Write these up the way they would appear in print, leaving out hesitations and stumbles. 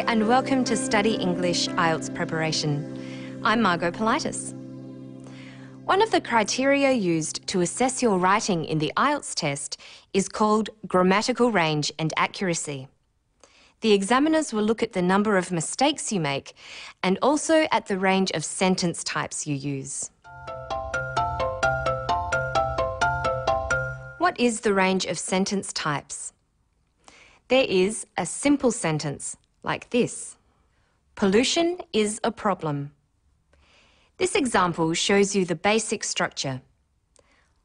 and welcome to Study English IELTS Preparation. I'm Margot Politis. One of the criteria used to assess your writing in the IELTS test is called grammatical range and accuracy. The examiners will look at the number of mistakes you make and also at the range of sentence types you use. What is the range of sentence types? There is a simple sentence, like this. Pollution is a problem. This example shows you the basic structure.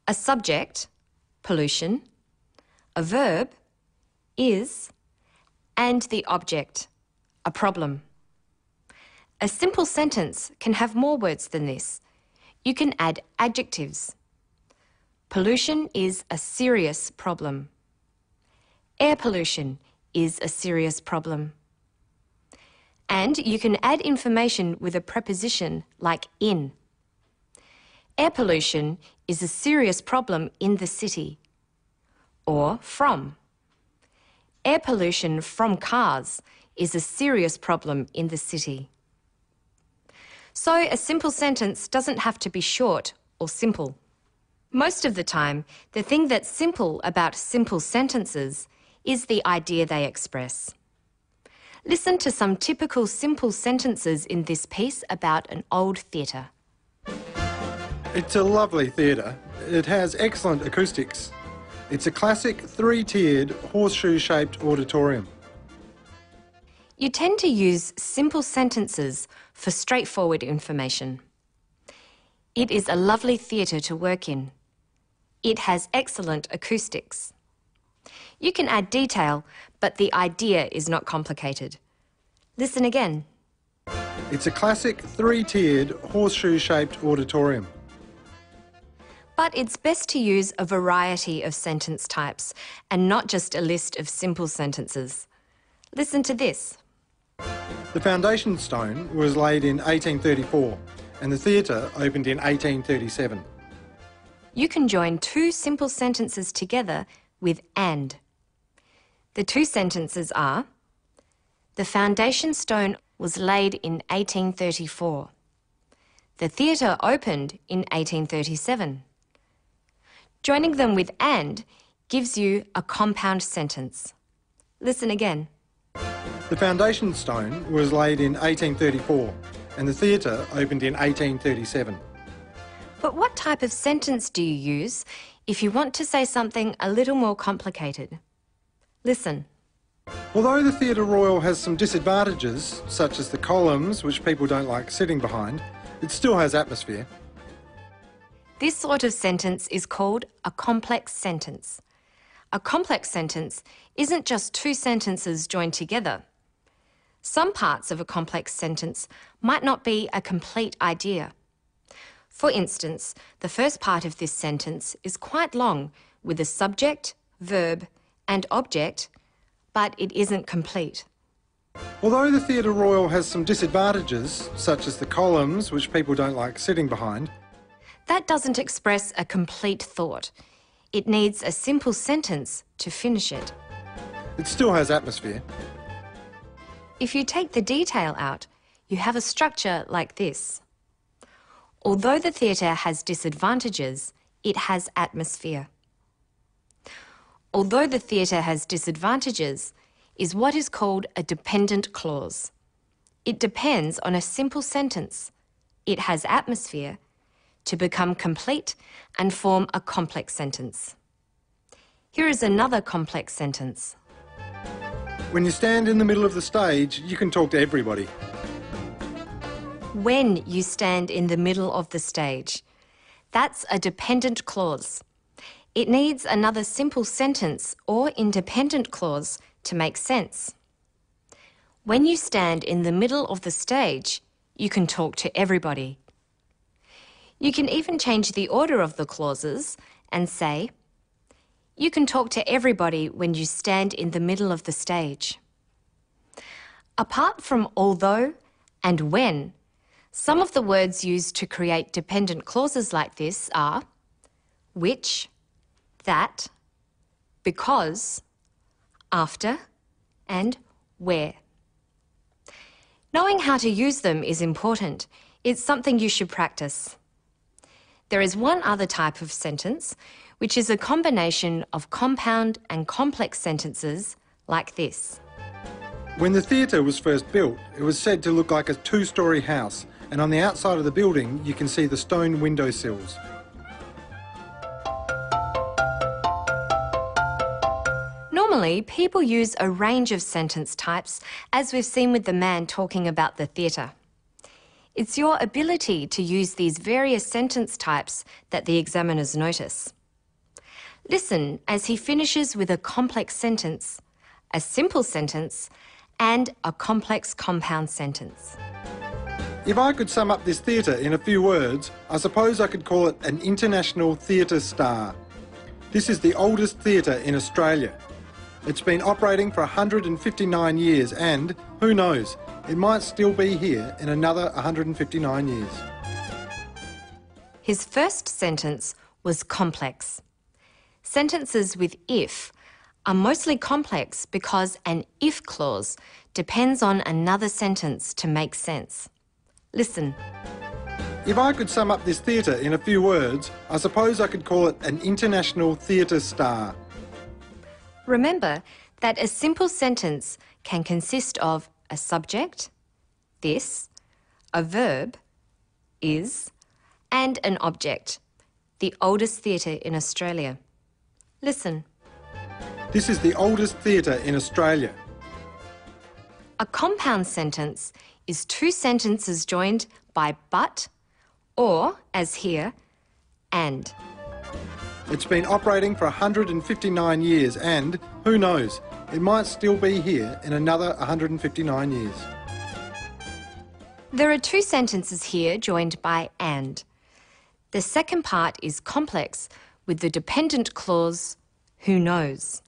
A subject, pollution, a verb, is, and the object, a problem. A simple sentence can have more words than this. You can add adjectives. Pollution is a serious problem. Air pollution is a serious problem. And you can add information with a preposition like in. Air pollution is a serious problem in the city. Or from. Air pollution from cars is a serious problem in the city. So a simple sentence doesn't have to be short or simple. Most of the time, the thing that's simple about simple sentences is the idea they express. Listen to some typical simple sentences in this piece about an old theatre. It's a lovely theatre. It has excellent acoustics. It's a classic three-tiered horseshoe-shaped auditorium. You tend to use simple sentences for straightforward information. It is a lovely theatre to work in. It has excellent acoustics. You can add detail, but the idea is not complicated. Listen again. It's a classic three-tiered horseshoe-shaped auditorium. But it's best to use a variety of sentence types and not just a list of simple sentences. Listen to this. The foundation stone was laid in 1834 and the theatre opened in 1837. You can join two simple sentences together with and. The two sentences are, the foundation stone was laid in 1834. The theatre opened in 1837. Joining them with and gives you a compound sentence. Listen again. The foundation stone was laid in 1834 and the theatre opened in 1837. But what type of sentence do you use if you want to say something a little more complicated? Listen. Although the Theatre Royal has some disadvantages, such as the columns, which people don't like sitting behind, it still has atmosphere. This sort of sentence is called a complex sentence. A complex sentence isn't just two sentences joined together. Some parts of a complex sentence might not be a complete idea. For instance, the first part of this sentence is quite long with a subject, verb, and object, but it isn't complete. Although the Theatre Royal has some disadvantages, such as the columns, which people don't like sitting behind, that doesn't express a complete thought. It needs a simple sentence to finish it. It still has atmosphere. If you take the detail out, you have a structure like this. Although the theatre has disadvantages, it has atmosphere. Although the theatre has disadvantages is what is called a dependent clause. It depends on a simple sentence. It has atmosphere to become complete and form a complex sentence. Here is another complex sentence. When you stand in the middle of the stage, you can talk to everybody. When you stand in the middle of the stage. That's a dependent clause. It needs another simple sentence or independent clause to make sense. When you stand in the middle of the stage, you can talk to everybody. You can even change the order of the clauses and say, you can talk to everybody when you stand in the middle of the stage. Apart from although and when, some of the words used to create dependent clauses like this are which, that, because, after, and where. Knowing how to use them is important. It's something you should practice. There is one other type of sentence, which is a combination of compound and complex sentences like this. When the theatre was first built, it was said to look like a two-storey house, and on the outside of the building you can see the stone windowsills. Normally, people use a range of sentence types, as we've seen with the man talking about the theatre. It's your ability to use these various sentence types that the examiners notice. Listen as he finishes with a complex sentence, a simple sentence, and a complex compound sentence. If I could sum up this theatre in a few words, I suppose I could call it an international theatre star. This is the oldest theatre in Australia. It's been operating for 159 years and, who knows, it might still be here in another 159 years. His first sentence was complex. Sentences with if are mostly complex because an if clause depends on another sentence to make sense. Listen. If I could sum up this theatre in a few words, I suppose I could call it an international theatre star. Remember that a simple sentence can consist of a subject, this, a verb, is, and an object, the oldest theatre in Australia. Listen. This is the oldest theatre in Australia. A compound sentence is two sentences joined by but, or, as here, and. It's been operating for 159 years and, who knows, it might still be here in another 159 years. There are two sentences here joined by and. The second part is complex with the dependent clause, who knows.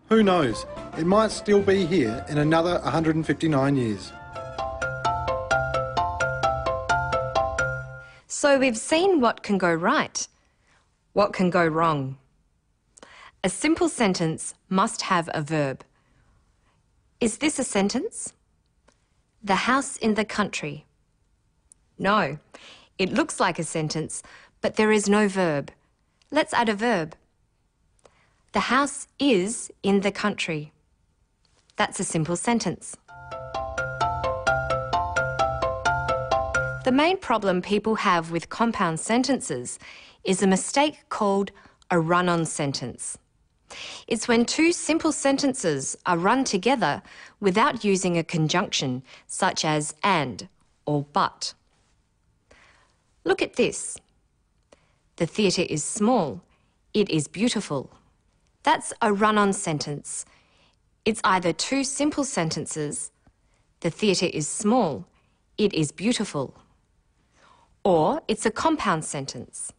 Who knows, it might still be here in another 159 years. So we've seen what can go right. What can go wrong? A simple sentence must have a verb. Is this a sentence? The house in the country. No, it looks like a sentence, but there is no verb. Let's add a verb. The house is in the country. That's a simple sentence. The main problem people have with compound sentences is a mistake called a run-on sentence. It's when two simple sentences are run together without using a conjunction, such as and or but. Look at this. The theatre is small. It is beautiful. That's a run-on sentence. It's either two simple sentences, the theatre is small, it is beautiful, or it's a compound sentence.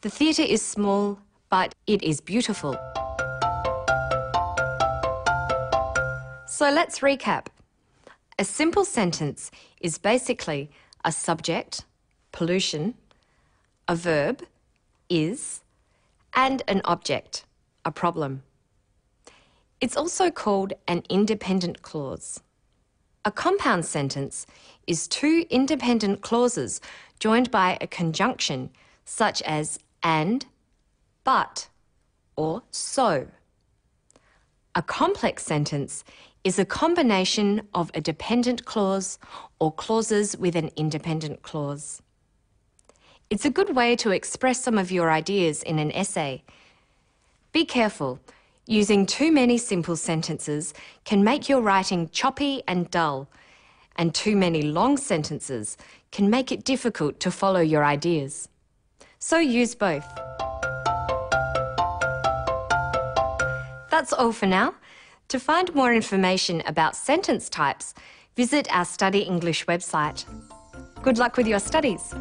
The theatre is small, but it is beautiful. So let's recap. A simple sentence is basically a subject, pollution, a verb, is, and an object, a problem. It's also called an independent clause. A compound sentence is two independent clauses joined by a conjunction such as and, but, or so. A complex sentence is a combination of a dependent clause or clauses with an independent clause. It's a good way to express some of your ideas in an essay. Be careful. Using too many simple sentences can make your writing choppy and dull, and too many long sentences can make it difficult to follow your ideas. So use both. That's all for now. To find more information about sentence types, visit our Study English website. Good luck with your studies.